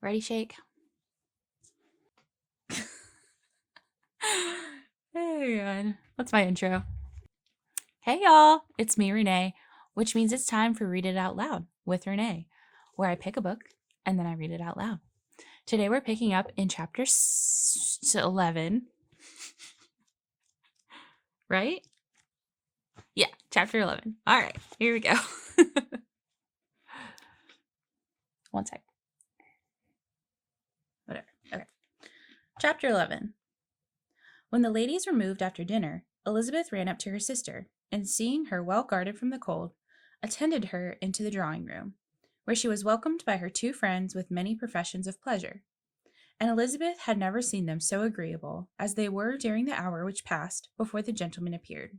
Ready, shake? Hey, God. That's my intro. Hey, y'all. It's me, Rene, which means it's time for Read It Out Loud with Rene, where I pick a book and then I read it out loud. Today we're picking up in chapter 11. Right? Yeah, chapter 11. All right, here we go. One sec. Whatever. Okay. Chapter 11. When the ladies were moved after dinner, Elizabeth ran up to her sister, and seeing her well guarded from the cold, attended her into the drawing room, where she was welcomed by her two friends with many professions of pleasure. And Elizabeth had never seen them so agreeable as they were during the hour which passed before the gentlemen appeared.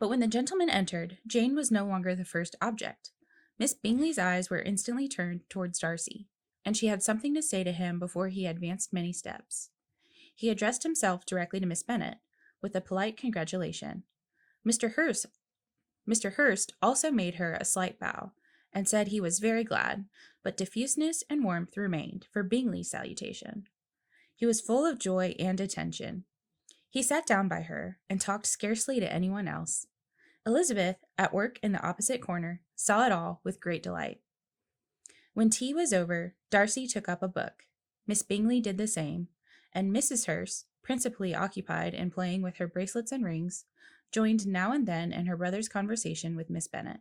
But when the gentlemen entered, Jane was no longer the first object. Miss Bingley's eyes were instantly turned towards Darcy, and she had something to say to him before he advanced many steps. He addressed himself directly to Miss Bennet, with a polite congratulation. Mr. Hurst also made her a slight bow, and said he was very glad, but diffuseness and warmth remained for Bingley's salutation. He was full of joy and attention. He sat down by her, and talked scarcely to anyone else. Elizabeth, at work in the opposite corner, saw it all with great delight. When tea was over, Darcy took up a book. Miss Bingley did the same, and Mrs. Hurst, principally occupied in playing with her bracelets and rings, joined now and then in her brother's conversation with Miss Bennet.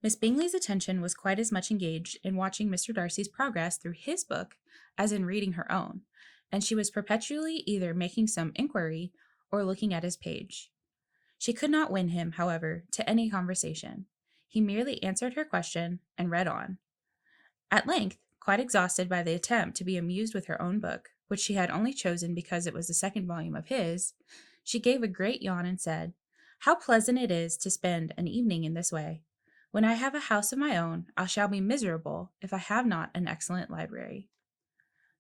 Miss Bingley's attention was quite as much engaged in watching Mr. Darcy's progress through his book as in reading her own, and she was perpetually either making some inquiry or looking at his page. She could not win him, however, to any conversation. He merely answered her question and read on. At length, quite exhausted by the attempt to be amused with her own book, which she had only chosen because it was the second volume of his, she gave a great yawn and said, "How pleasant it is to spend an evening in this way! When I have a house of my own, I shall be miserable if I have not an excellent library."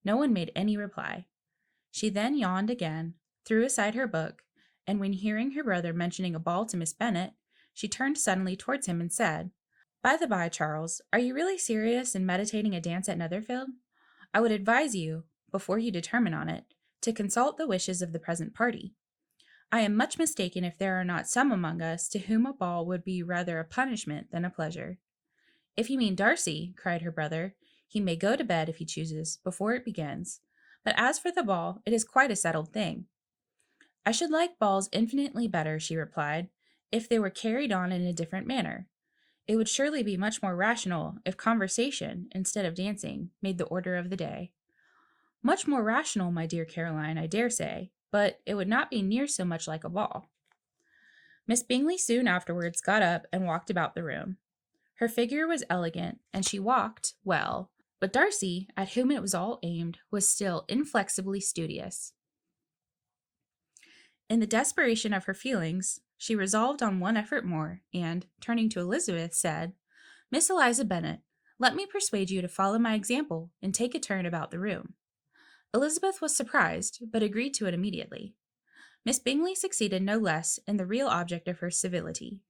No one made any reply. She then yawned again, threw aside her book, and when hearing her brother mentioning a ball to Miss Bennet, she turned suddenly towards him and said, "By the by, Charles, are you really serious in meditating a dance at Netherfield? I would advise you, before you determine on it, to consult the wishes of the present party. I am much mistaken if there are not some among us to whom a ball would be rather a punishment than a pleasure." "If you mean Darcy," cried her brother, "he may go to bed, if he chooses, before it begins. But as for the ball, it is quite a settled thing." "I should like balls infinitely better," she replied, "if they were carried on in a different manner. It would surely be much more rational if conversation, instead of dancing, made the order of the day." "Much more rational, my dear Caroline, I dare say, but it would not be near so much like a ball." Miss Bingley soon afterwards got up and walked about the room. Her figure was elegant, and she walked well, but Darcy, at whom it was all aimed, was still inflexibly studious. In the desperation of her feelings, she resolved on one effort more, and, turning to Elizabeth, said, "Miss Eliza Bennet, let me persuade you to follow my example and take a turn about the room." Elizabeth was surprised, but agreed to it immediately. Miss Bingley succeeded no less in the real object of her civility.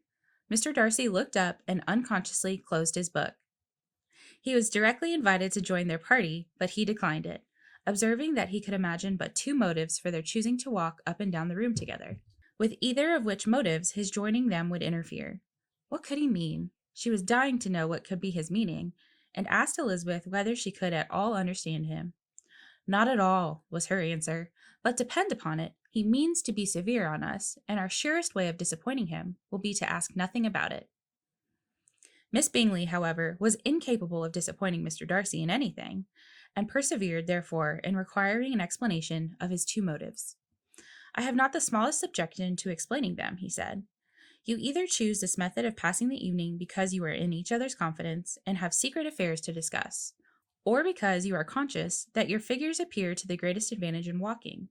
Mr. Darcy looked up and unconsciously closed his book. He was directly invited to join their party, but he declined it, observing that he could imagine but two motives for their choosing to walk up and down the room together, with either of which motives his joining them would interfere. What could he mean? She was dying to know what could be his meaning, and asked Elizabeth whether she could at all understand him. "Not at all," was her answer, "but depend upon it, he means to be severe on us, and our surest way of disappointing him will be to ask nothing about it." Miss Bingley, however, was incapable of disappointing Mr. Darcy in anything, and persevered, therefore, in requiring an explanation of his two motives. "I have not the smallest objection to explaining them," he said. "You either choose this method of passing the evening because you are in each other's confidence and have secret affairs to discuss, or because you are conscious that your figures appear to the greatest advantage in walking.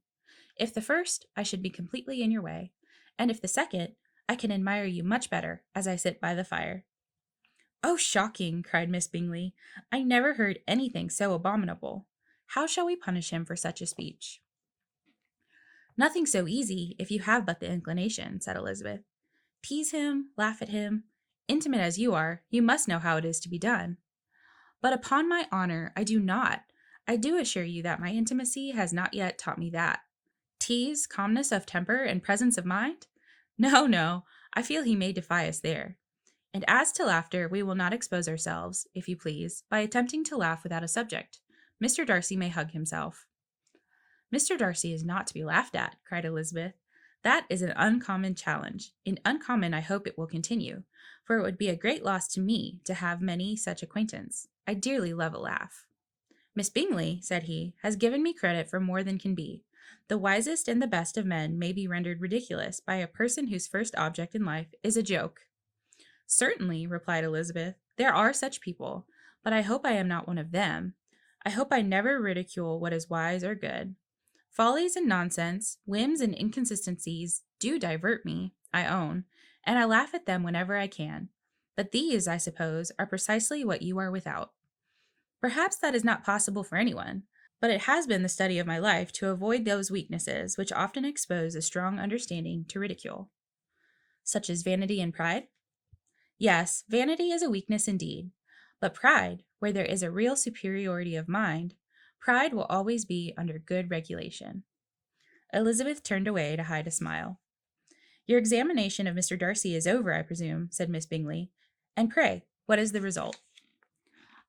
If the first, I should be completely in your way, and if the second, I can admire you much better as I sit by the fire." "Oh, shocking!" cried Miss Bingley. "I never heard anything so abominable. How shall we punish him for such a speech?" "Nothing so easy, if you have but the inclination," said Elizabeth. "Tease him, laugh at him. Intimate as you are, you must know how it is to be done." But upon my honor, I do not. I do assure you that my intimacy has not yet taught me that. Tease, calmness of temper, and presence of mind? No, no, I feel he may defy us there. And as to laughter, we will not expose ourselves, if you please, by attempting to laugh without a subject. Mr. Darcy may hug himself. Mr. Darcy is not to be laughed at, cried Elizabeth. That is an uncommon challenge. In uncommon, I hope it will continue, for it would be a great loss to me to have many such acquaintance. I dearly love a laugh. Miss Bingley, said he, has given me credit for more than can be. The wisest and the best of men may be rendered ridiculous by a person whose first object in life is a joke. Certainly, replied Elizabeth, there are such people, but I hope I am not one of them. I hope I never ridicule what is wise or good. Follies and nonsense, whims and inconsistencies do divert me, I own, and I laugh at them whenever I can. But these, I suppose, are precisely what you are without. Perhaps that is not possible for anyone, but it has been the study of my life to avoid those weaknesses which often expose a strong understanding to ridicule. Such as vanity and pride? Yes, vanity is a weakness indeed, but pride, where there is a real superiority of mind, pride will always be under good regulation. Elizabeth turned away to hide a smile. Your examination of Mr. Darcy is over, I presume, said Miss Bingley. And pray, what is the result?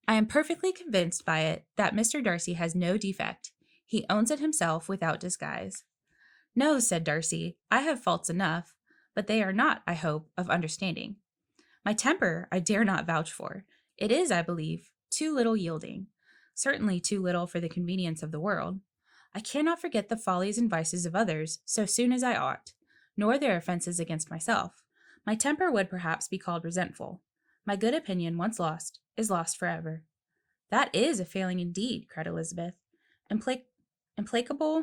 I am perfectly convinced by it that Mr. Darcy has no defect. He owns it himself without disguise. No, said Darcy, I have faults enough, but they are not, I hope, of understanding. My temper I dare not vouch for. It is, I believe, too little yielding, certainly too little for the convenience of the world. I cannot forget the follies and vices of others so soon as I ought, nor their offenses against myself. My temper would perhaps be called resentful. My good opinion, once lost, is lost forever. That is a failing indeed, cried Elizabeth. Implacable?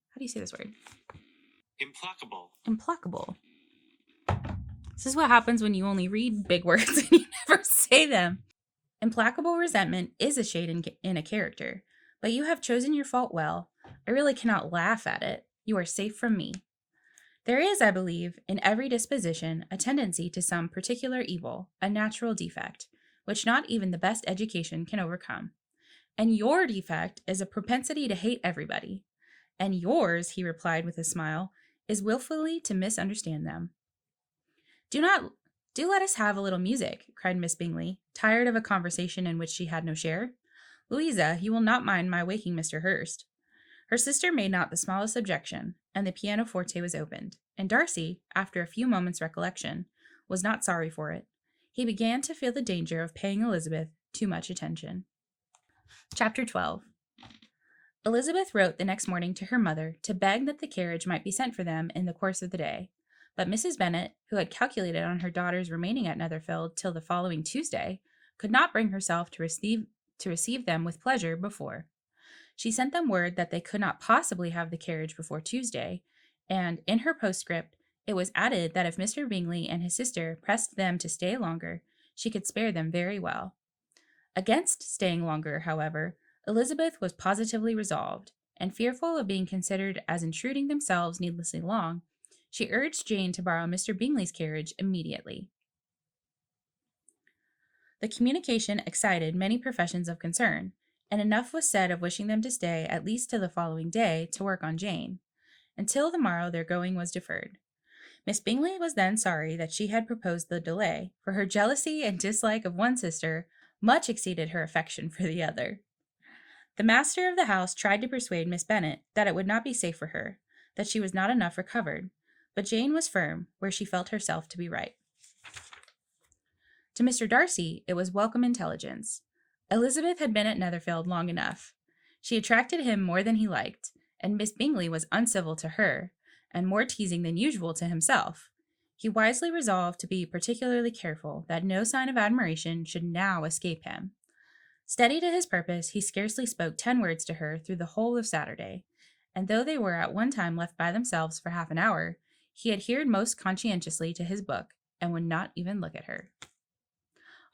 How do you say this word? Implacable. This is what happens when you only read big words and you never say them. Implacable resentment is a shade in a character, but you have chosen your fault well. I really cannot laugh at it. You are safe from me. There is, I believe, in every disposition a tendency to some particular evil, a natural defect, which not even the best education can overcome. And your defect is a propensity to hate everybody. And yours, he replied with a smile, is willfully to misunderstand them. Do let us have a little music, cried Miss Bingley, tired of a conversation in which she had no share. Louisa, you will not mind my waking Mr. Hurst. Her sister made not the smallest objection, and the pianoforte was opened, and Darcy, after a few moments' recollection, was not sorry for it. He began to feel the danger of paying Elizabeth too much attention. Chapter 12. Elizabeth wrote the next morning to her mother to beg that the carriage might be sent for them in the course of the day, but Mrs. Bennet, who had calculated on her daughters remaining at Netherfield till the following Tuesday, could not bring herself to receive them with pleasure before. She sent them word that they could not possibly have the carriage before Tuesday, and in her postscript it was added that if Mr. Bingley and his sister pressed them to stay longer, she could spare them very well. Against staying longer, however, Elizabeth was positively resolved, and fearful of being considered as intruding themselves needlessly long, she urged Jane to borrow Mr. Bingley's carriage immediately. The communication excited many professions of concern, and enough was said of wishing them to stay at least till the following day to work on Jane. Until the morrow their going was deferred. Miss Bingley was then sorry that she had proposed the delay, for her jealousy and dislike of one sister much exceeded her affection for the other. The master of the house tried to persuade Miss Bennet that it would not be safe for her, that she was not enough recovered, but Jane was firm where she felt herself to be right. To Mr. Darcy it was welcome intelligence. Elizabeth had been at Netherfield long enough. She attracted him more than he liked, and Miss Bingley was uncivil to her, and more teasing than usual to himself. He wisely resolved to be particularly careful that no sign of admiration should now escape him. Steady to his purpose, he scarcely spoke 10 words to her through the whole of Saturday, and though they were at one time left by themselves for half an hour, he adhered most conscientiously to his book, and would not even look at her.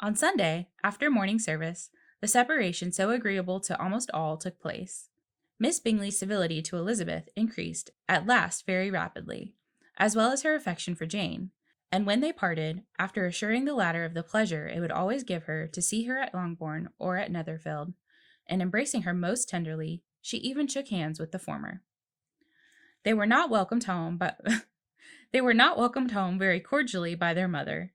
On Sunday, after morning service, the separation so agreeable to almost all took place. Miss Bingley's civility to Elizabeth increased at last very rapidly, as well as her affection for Jane, And when they parted, after assuring the latter of the pleasure it would always give her to see her at Longbourn or at Netherfield, and embracing her most tenderly, she even shook hands with the former. They were not welcomed home, very cordially by their mother.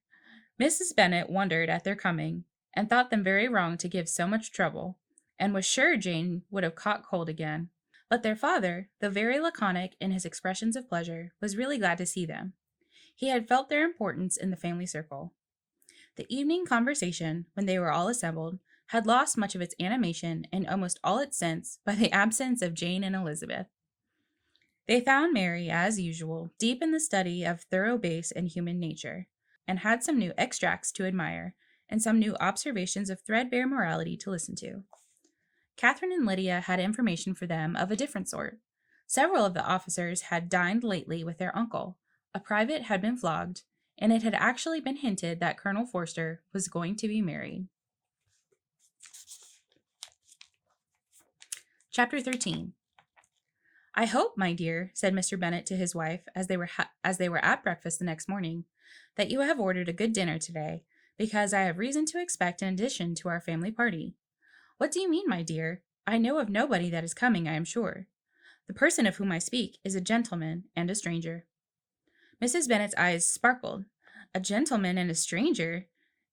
Mrs. Bennet wondered at their coming, and thought them very wrong to give so much trouble, and was sure Jane would have caught cold again. But their father, though very laconic in his expressions of pleasure, was really glad to see them. He had felt their importance in the family circle. The evening conversation, when they were all assembled, had lost much of its animation and almost all its sense by the absence of Jane and Elizabeth. They found Mary, as usual, deep in the study of thorough base and human nature, and had some new extracts to admire, and some new observations of threadbare morality to listen to. Catherine and Lydia had information for them of a different sort. Several of the officers had dined lately with their uncle. A private had been flogged, and it had actually been hinted that Colonel Forster was going to be married. Chapter 13. I hope, my dear, said Mr. Bennet to his wife as they were at breakfast the next morning, that you have ordered a good dinner today, because I have reason to expect an addition to our family party. What do you mean, my dear? I know of nobody that is coming, I am sure. The person of whom I speak is a gentleman and a stranger. Mrs. Bennet's eyes sparkled. A gentleman and a stranger?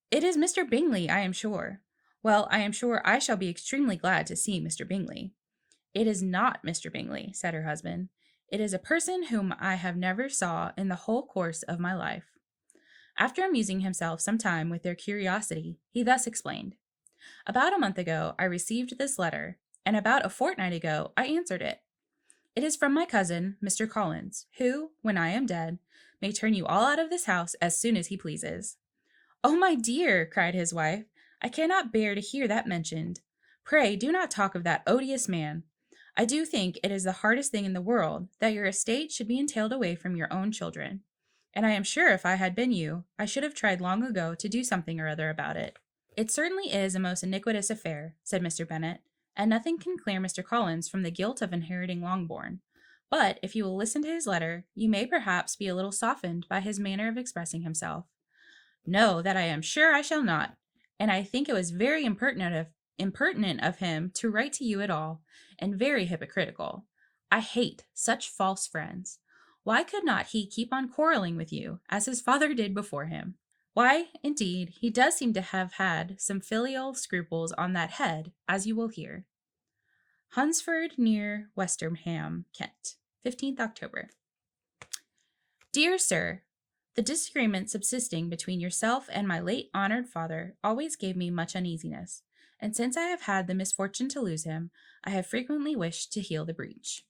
It is Mr. Bingley, I am sure. Well, I am sure I shall be extremely glad to see Mr. Bingley. It is not Mr. Bingley, said her husband. It is a person whom I have never saw in the whole course of my life. After amusing himself some time with their curiosity, he thus explained. About a month ago I received this letter, and about a fortnight ago I answered it. It is from my cousin, Mr. Collins, who, when I am dead, may turn you all out of this house as soon as he pleases. Oh, my dear, cried his wife, I cannot bear to hear that mentioned. Pray do not talk of that odious man. I do think it is the hardest thing in the world that your estate should be entailed away from your own children, and I am sure if I had been you, I should have tried long ago to do something or other about it. It certainly is a most iniquitous affair, said Mr. Bennet, and nothing can clear Mr. Collins from the guilt of inheriting Longbourn. But if you will listen to his letter, you may perhaps be a little softened by his manner of expressing himself. No, that I am sure I shall not, and I think it was very impertinent of him to write to you at all, and very hypocritical. I hate such false friends. Why could not he keep on quarreling with you, as his father did before him? Why, indeed, he does seem to have had some filial scruples on that head, as you will hear. Hunsford, near Westerham, Kent, 15th October. Dear Sir, the disagreement subsisting between yourself and my late honored father always gave me much uneasiness, and since I have had the misfortune to lose him, I have frequently wished to heal the breach.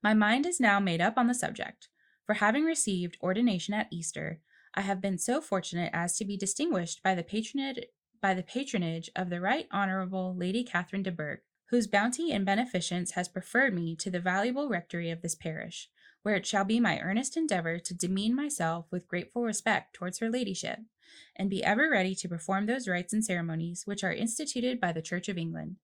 My mind is now made up on the subject, for having received ordination at Easter, I have been so fortunate as to be distinguished by the patronage of the Right Honourable Lady Catherine de Bourgh, whose bounty and beneficence has preferred me to the valuable rectory of this parish, where it shall be my earnest endeavour to demean myself with grateful respect towards her ladyship, and be ever ready to perform those rites and ceremonies which are instituted by the Church of England.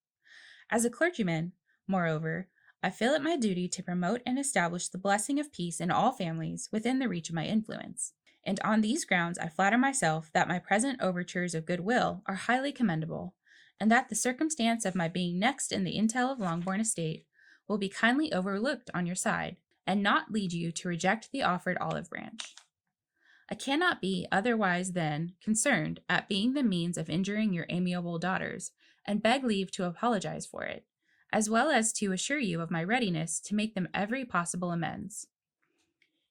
As a clergyman, moreover, I feel it my duty to promote and establish the blessing of peace in all families within the reach of my influence, and on these grounds I flatter myself that my present overtures of goodwill are highly commendable, and that the circumstance of my being next in the entail of Longbourn estate will be kindly overlooked on your side, and not lead you to reject the offered olive branch. I cannot be otherwise than concerned at being the means of injuring your amiable daughters, and beg leave to apologize for it, as well as to assure you of my readiness to make them every possible amends.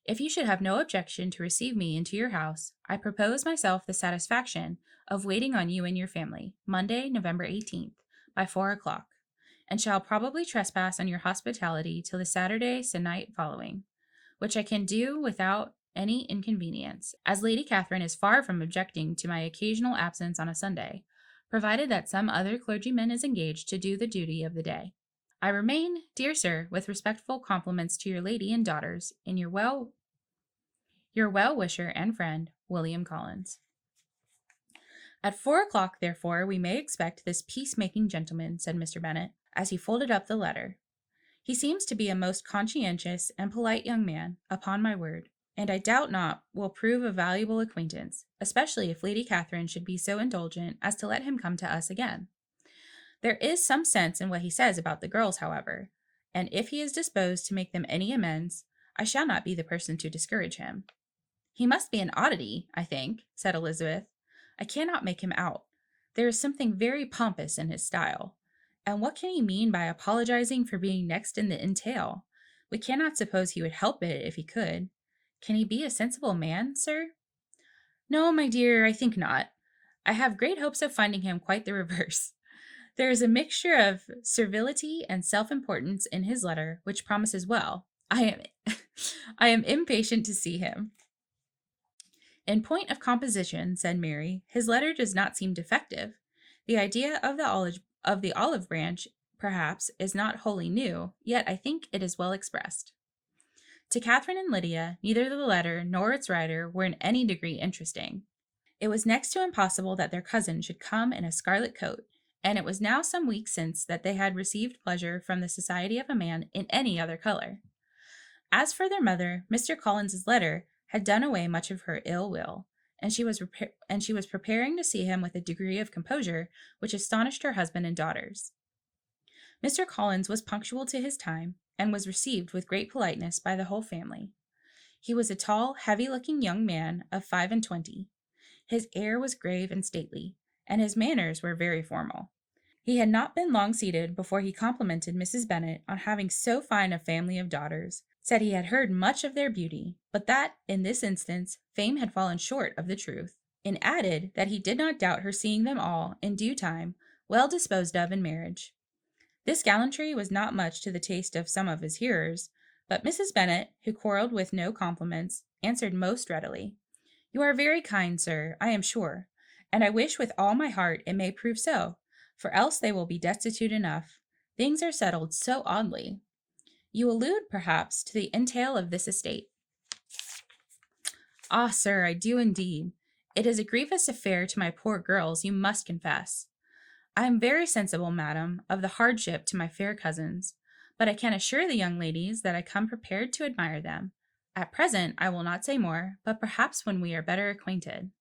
If you should have no objection to receive me into your house, I propose myself the satisfaction of waiting on you and your family, Monday, November 18th, by 4 o'clock, and shall probably trespass on your hospitality till the Saturday se'nnight following, which I can do without any inconvenience, as Lady Catherine is far from objecting to my occasional absence on a Sunday, provided that some other clergyman is engaged to do the duty of the day. I remain, dear sir, with respectful compliments to your lady and daughters, in your well-wisher and friend, William Collins. At 4 o'clock, therefore, we may expect this peace-making gentleman, said Mr. Bennet, as he folded up the letter. He seems to be a most conscientious and polite young man, upon my word, and I doubt not will prove a valuable acquaintance, especially if Lady Catherine should be so indulgent as to let him come to us again. There is some sense in what he says about the girls, however, and if he is disposed to make them any amends, I shall not be the person to discourage him. He must be an oddity, I think, said Elizabeth. I cannot make him out. There is something very pompous in his style. And what can he mean by apologizing for being next in the entail? We cannot suppose he would help it if he could. Can he be a sensible man, sir? No, my dear, I think not. I have great hopes of finding him quite the reverse. There is a mixture of servility and self-importance in his letter, which promises well. I am impatient to see him. In point of composition, said Mary, his letter does not seem defective. The idea of the olive branch, perhaps, is not wholly new, yet I think it is well expressed. To Catherine and Lydia, neither the letter nor its writer were in any degree interesting. It was next to impossible that their cousin should come in a scarlet coat, and it was now some weeks since that they had received pleasure from the society of a man in any other color. As for their mother, Mr. Collins's letter had done away much of her ill will, and she was preparing to see him with a degree of composure which astonished her husband and daughters. Mr. Collins was punctual to his time, and was received with great politeness by the whole family. He was a tall, heavy-looking young man of 25. His air was grave and stately, and his manners were very formal. He had not been long seated before he complimented Mrs. Bennet on having so fine a family of daughters, said he had heard much of their beauty, but that, in this instance, fame had fallen short of the truth, and added that he did not doubt her seeing them all, in due time, well disposed of in marriage. This gallantry was not much to the taste of some of his hearers, but Mrs. Bennet, who quarrelled with no compliments, answered most readily, You are very kind, sir, I am sure, and I wish with all my heart it may prove so, for else they will be destitute enough. Things are settled so oddly. You allude, perhaps, to the entail of this estate. Ah, sir, I do indeed. It is a grievous affair to my poor girls, you must confess. I am very sensible, madam, of the hardship to my fair cousins, but I can assure the young ladies that I come prepared to admire them. At present, I will not say more, but perhaps when we are better acquainted.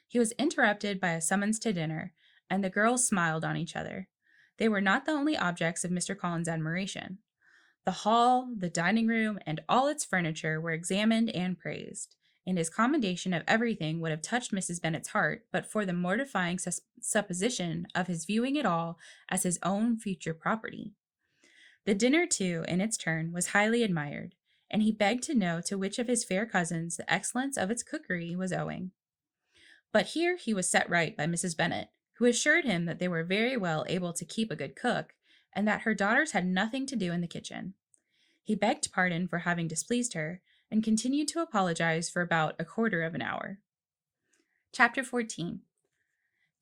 He was interrupted by a summons to dinner, and the girls smiled on each other. They were not the only objects of Mr. Collins's admiration. The hall, the dining room, and all its furniture were examined and praised, and his commendation of everything would have touched Mrs. Bennet's heart but for the mortifying supposition of his viewing it all as his own future property. The dinner, too, in its turn, was highly admired, and he begged to know to which of his fair cousins the excellence of its cookery was owing. But here he was set right by Mrs. Bennet, who assured him that they were very well able to keep a good cook, and that her daughters had nothing to do in the kitchen. He begged pardon for having displeased her, and continued to apologize for about a quarter of an hour. Chapter 14.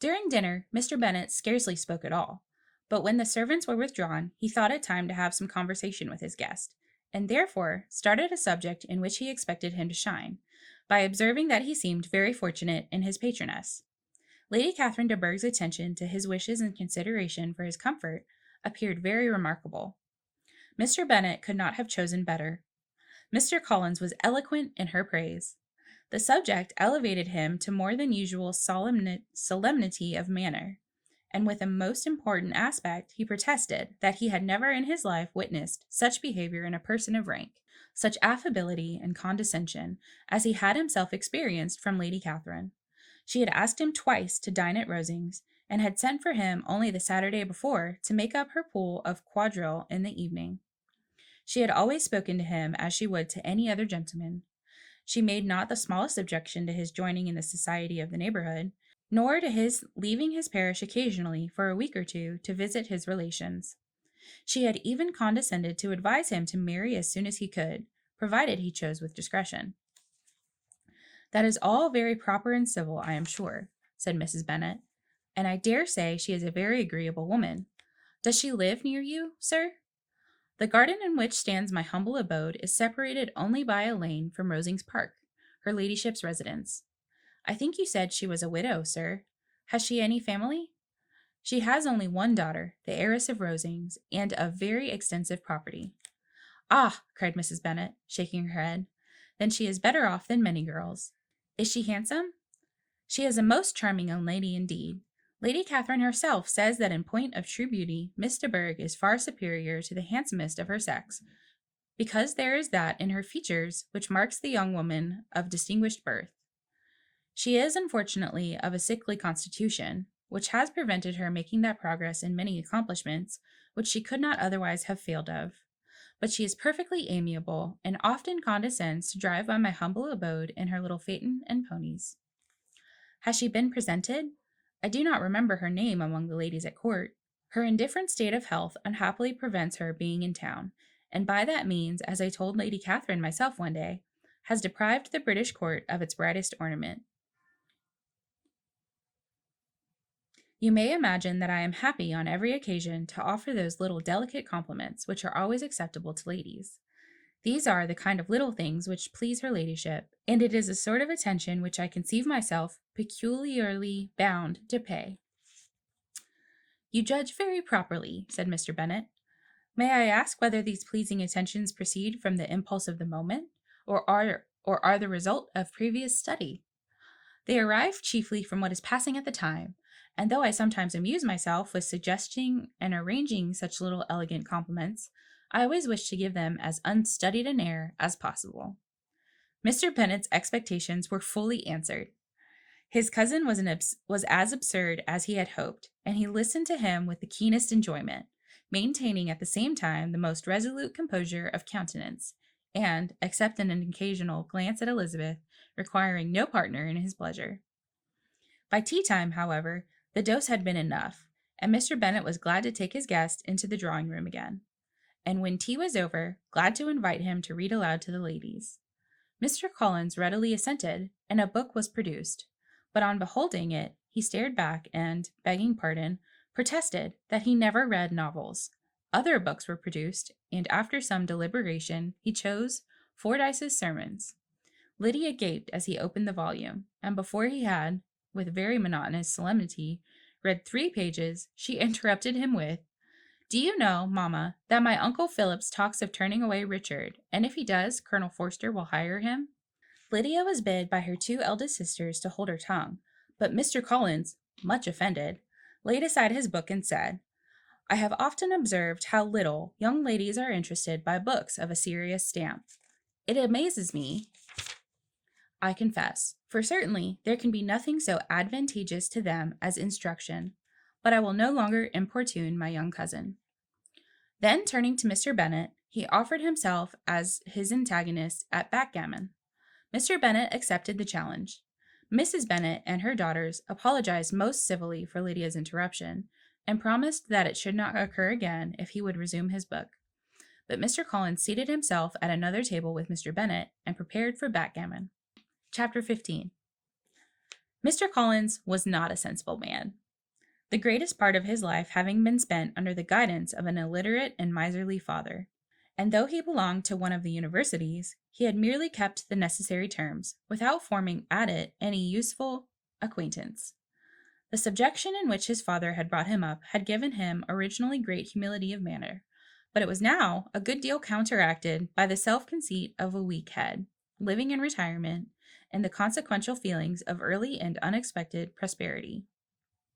During dinner, Mr. Bennet scarcely spoke at all, but when the servants were withdrawn, he thought it time to have some conversation with his guest, and therefore started a subject in which he expected him to shine, by observing that he seemed very fortunate in his patroness. Lady Catherine de Bourgh's attention to his wishes and consideration for his comfort appeared very remarkable. Mr. Bennet could not have chosen better. Mr. Collins was eloquent in her praise. The subject elevated him to more than usual solemnity of manner, and with a most important aspect he protested that he had never in his life witnessed such behavior in a person of rank, such affability and condescension as he had himself experienced from Lady Catherine. She had asked him twice to dine at Rosings, and had sent for him only the Saturday before to make up her pool of quadrille in the evening. She had always spoken to him as she would to any other gentleman. She made not the smallest objection to his joining in the society of the neighborhood, nor to his leaving his parish occasionally for a week or two to visit his relations. She had even condescended to advise him to marry as soon as he could, provided he chose with discretion. That is all very proper and civil, I am sure, said Mrs. Bennet, and I dare say she is a very agreeable woman. Does she live near you, sir? The garden in which stands my humble abode is separated only by a lane from Rosings Park, her ladyship's residence. I think you said she was a widow, sir. Has she any family? She has only one daughter, the heiress of Rosings, and of very extensive property. Ah, cried Mrs. Bennet, shaking her head, then she is better off than many girls. Is she handsome? She is a most charming young lady indeed. Lady Catherine herself says that in point of true beauty, Miss de Bourgh is far superior to the handsomest of her sex, because there is that in her features which marks the young woman of distinguished birth. She is unfortunately of a sickly constitution, which has prevented her making that progress in many accomplishments which she could not otherwise have failed of. But she is perfectly amiable, and often condescends to drive by my humble abode in her little phaeton and ponies. Has she been presented? I do not remember her name among the ladies at court. Her indifferent state of health unhappily prevents her being in town, and by that means, as I told Lady Catherine myself one day, has deprived the British court of its brightest ornament. You may imagine that I am happy on every occasion to offer those little delicate compliments which are always acceptable to ladies. These are the kind of little things which please her ladyship, and it is a sort of attention which I conceive myself peculiarly bound to pay. You judge very properly, said Mr. Bennet. May I ask whether these pleasing attentions proceed from the impulse of the moment, or are the result of previous study? They arrive chiefly from what is passing at the time, and though I sometimes amuse myself with suggesting and arranging such little elegant compliments, I always wish to give them as unstudied an air as possible. Mr. Bennet's expectations were fully answered. His cousin was as absurd as he had hoped, and he listened to him with the keenest enjoyment, maintaining at the same time the most resolute composure of countenance, and, except an occasional glance at Elizabeth, requiring no partner in his pleasure. By tea-time, however, the dose had been enough, and Mr. Bennet was glad to take his guest into the drawing-room again, and when tea was over, glad to invite him to read aloud to the ladies. Mr. Collins readily assented, and a book was produced, but on beholding it, he stared back and, begging pardon, protested that he never read novels. Other books were produced, and after some deliberation, he chose Fordyce's Sermons. Lydia gaped as he opened the volume, and before he had, with very monotonous solemnity, read 3 pages, she interrupted him with, "Do you know, Mamma, that my Uncle Phillips talks of turning away Richard, and if he does, Colonel Forster will hire him?" Lydia was bid by her 2 eldest sisters to hold her tongue, but Mr. Collins, much offended, laid aside his book and said, "I have often observed how little young ladies are interested by books of a serious stamp. It amazes me, I confess, for certainly there can be nothing so advantageous to them as instruction, but I will no longer importune my young cousin." Then, turning to Mr. Bennet, he offered himself as his antagonist at backgammon. Mr. Bennet accepted the challenge. Mrs. Bennet and her daughters apologized most civilly for Lydia's interruption, and promised that it should not occur again if he would resume his book. But Mr. Collins seated himself at another table with Mr. Bennet, and prepared for backgammon. Chapter 15. Mr. Collins was not a sensible man, the greatest part of his life having been spent under the guidance of an illiterate and miserly father. And though he belonged to one of the universities, he had merely kept the necessary terms, without forming at it any useful acquaintance. The subjection in which his father had brought him up had given him originally great humility of manner, but it was now a good deal counteracted by the self-conceit of a weak head, living in retirement, and the consequential feelings of early and unexpected prosperity.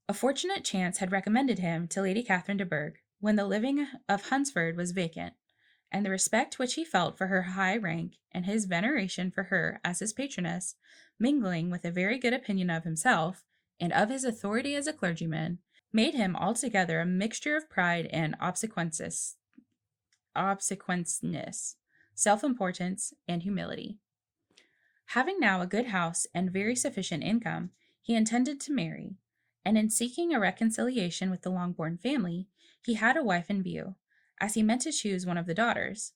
A fortunate chance had recommended him to Lady Catherine de Bourgh, when the living of Hunsford was vacant, and the respect which he felt for her high rank, and his veneration for her as his patroness, mingling with a very good opinion of himself, and of his authority as a clergyman, made him altogether a mixture of pride and obsequiousness, self-importance, and humility. Having now a good house and very sufficient income, he intended to marry, and in seeking a reconciliation with the Longbourn family, he had a wife in view, as he meant to choose one of the daughters.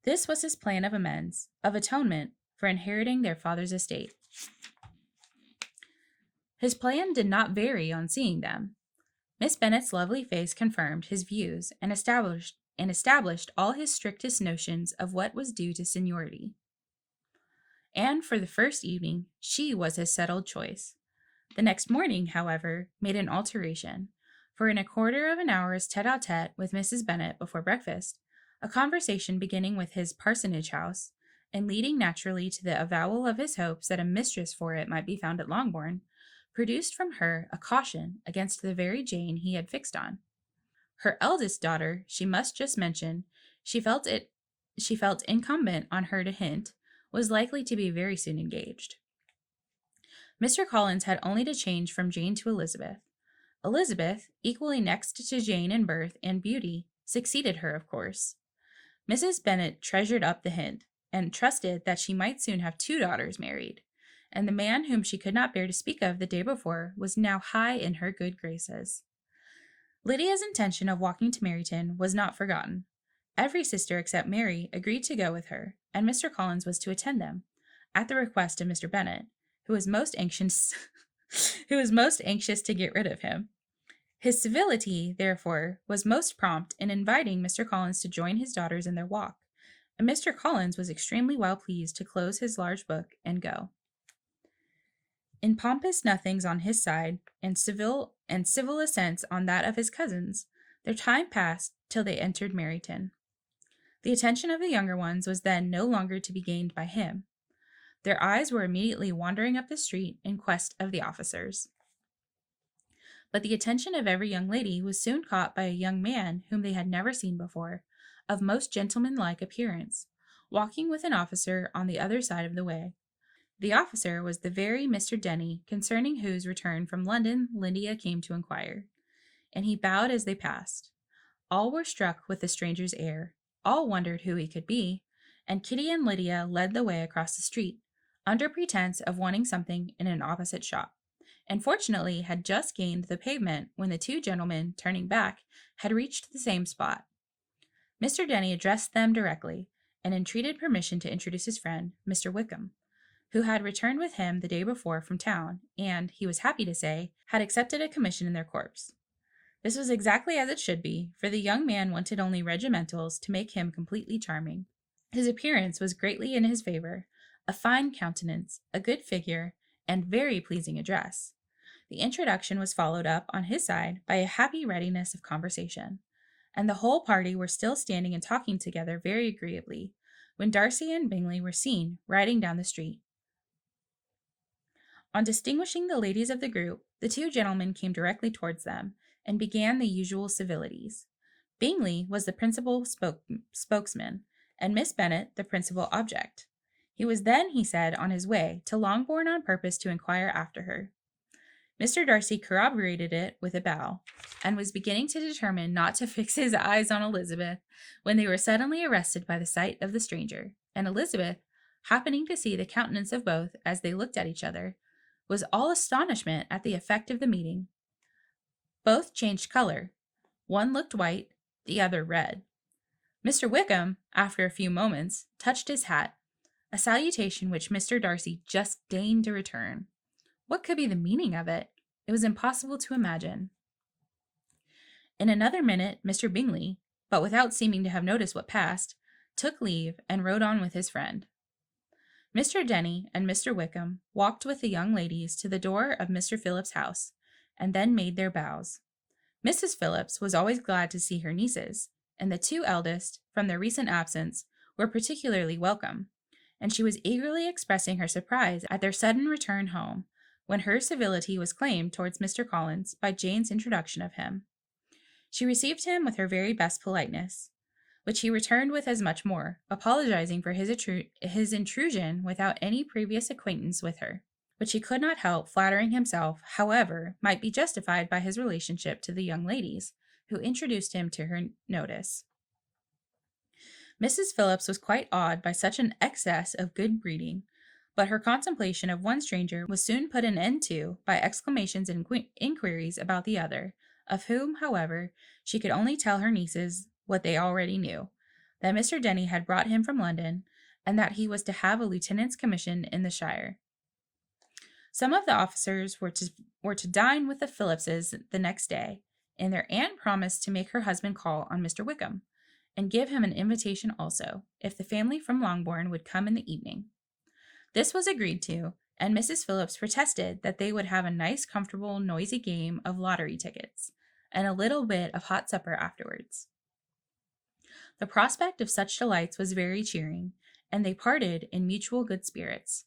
This was his plan of amends, of atonement, for inheriting their father's estate. His plan did not vary on seeing them. Miss Bennet's lovely face confirmed his views and established all his strictest notions of what was due to seniority. And for the first evening, she was his settled choice. The next morning, however, made an alteration, for in a quarter of an hour's tete-a-tete with Mrs. Bennet before breakfast, a conversation beginning with his parsonage house, and leading naturally to the avowal of his hopes that a mistress for it might be found at Longbourn, produced from her a caution against the very Jane he had fixed on. Her eldest daughter, she must just mention, she felt incumbent on her to hint, was likely to be very soon engaged. Mr. Collins had only to change from Jane to Elizabeth. Elizabeth, equally next to Jane in birth and beauty, succeeded her, of course. Mrs. Bennet treasured up the hint, and trusted that she might soon have 2 daughters married, and the man whom she could not bear to speak of the day before was now high in her good graces. Lydia's intention of walking to Meryton was not forgotten. Every sister except Mary agreed to go with her, and Mr. Collins was to attend them, at the request of Mr. Bennet, who was most anxious to get rid of him. His civility, therefore, was most prompt in inviting Mr. Collins to join his daughters in their walk, and Mr. Collins was extremely well pleased to close his large book and go. In pompous nothings on his side, and civil assents on that of his cousins, their time passed till they entered Meryton. The attention of the younger ones was then no longer to be gained by him. Their eyes were immediately wandering up the street in quest of the officers. But the attention of every young lady was soon caught by a young man whom they had never seen before, of most gentlemanlike appearance, walking with an officer on the other side of the way. The officer was the very Mr. Denny concerning whose return from London Lydia came to inquire, and he bowed as they passed. All were struck with the stranger's air, all wondered who he could be, and Kitty and Lydia led the way across the street, under pretense of wanting something in an opposite shop, and fortunately had just gained the pavement when the 2 gentlemen, turning back, had reached the same spot. Mr. Denny addressed them directly, and entreated permission to introduce his friend, Mr. Wickham, who had returned with him the day before from town, and, he was happy to say, had accepted a commission in their corps. This was exactly as it should be, for the young man wanted only regimentals to make him completely charming. His appearance was greatly in his favor, a fine countenance, a good figure, and very pleasing address. The introduction was followed up on his side by a happy readiness of conversation, and the whole party were still standing and talking together very agreeably, when Darcy and Bingley were seen riding down the street. On distinguishing the ladies of the group, the 2 gentlemen came directly towards them, and began the usual civilities. Bingley was the principal spokesman, and Miss Bennet the principal object. He was then, he said, on his way to Longbourn on purpose to inquire after her. Mr. Darcy corroborated it with a bow, and was beginning to determine not to fix his eyes on Elizabeth, when they were suddenly arrested by the sight of the stranger, and Elizabeth, happening to see the countenance of both as they looked at each other, was all astonishment at the effect of the meeting. Both changed color. One looked white, the other red. Mr. Wickham, after a few moments, touched his hat, a salutation which Mr. Darcy just deigned to return. What could be the meaning of it? It was impossible to imagine. In another minute, Mr. Bingley, but without seeming to have noticed what passed, took leave and rode on with his friend. Mr. Denny and Mr. Wickham walked with the young ladies to the door of Mr. Phillips's house, and then made their bows. Mrs. Phillips was always glad to see her nieces, and the 2 eldest, from their recent absence, were particularly welcome, and she was eagerly expressing her surprise at their sudden return home, when her civility was claimed towards Mr. Collins by Jane's introduction of him. She received him with her very best politeness, which he returned with as much more, apologizing for his intrusion without any previous acquaintance with her, which he could not help flattering himself, however, might be justified by his relationship to the young ladies, who introduced him to her notice. Mrs. Phillips was quite awed by such an excess of good breeding, but her contemplation of one stranger was soon put an end to by exclamations and inquiries about the other, of whom, however, she could only tell her nieces what they already knew, that Mr. Denny had brought him from London, and that he was to have a lieutenant's commission in the shire. Some of the officers were to dine with the Phillipses the next day, and their aunt promised to make her husband call on Mr. Wickham, and give him an invitation also, if the family from Longbourn would come in the evening. This was agreed to, and Mrs. Phillips protested that they would have a nice, comfortable, noisy game of lottery tickets, and a little bit of hot supper afterwards. The prospect of such delights was very cheering, and they parted in mutual good spirits.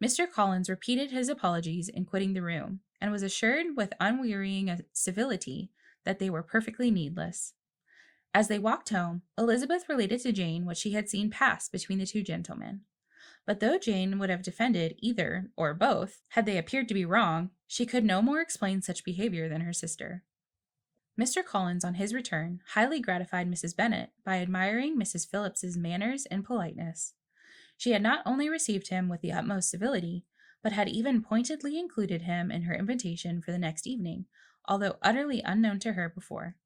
Mr. Collins repeated his apologies in quitting the room, and was assured with unwearying civility that they were perfectly needless. As they walked home, Elizabeth related to Jane what she had seen pass between the two gentlemen. But though Jane would have defended either or both, had they appeared to be wrong, she could no more explain such behavior than her sister. Mr. Collins, on his return, highly gratified Mrs. Bennet by admiring Mrs. Phillips's manners and politeness. She had not only received him with the utmost civility, but had even pointedly included him in her invitation for the next evening, although utterly unknown to her before.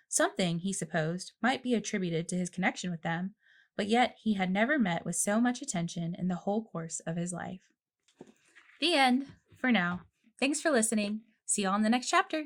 Something, he supposed, might be attributed to his connection with them, but yet he had never met with so much attention in the whole course of his life. The end, for now. Thanks for listening. See you all in the next chapter.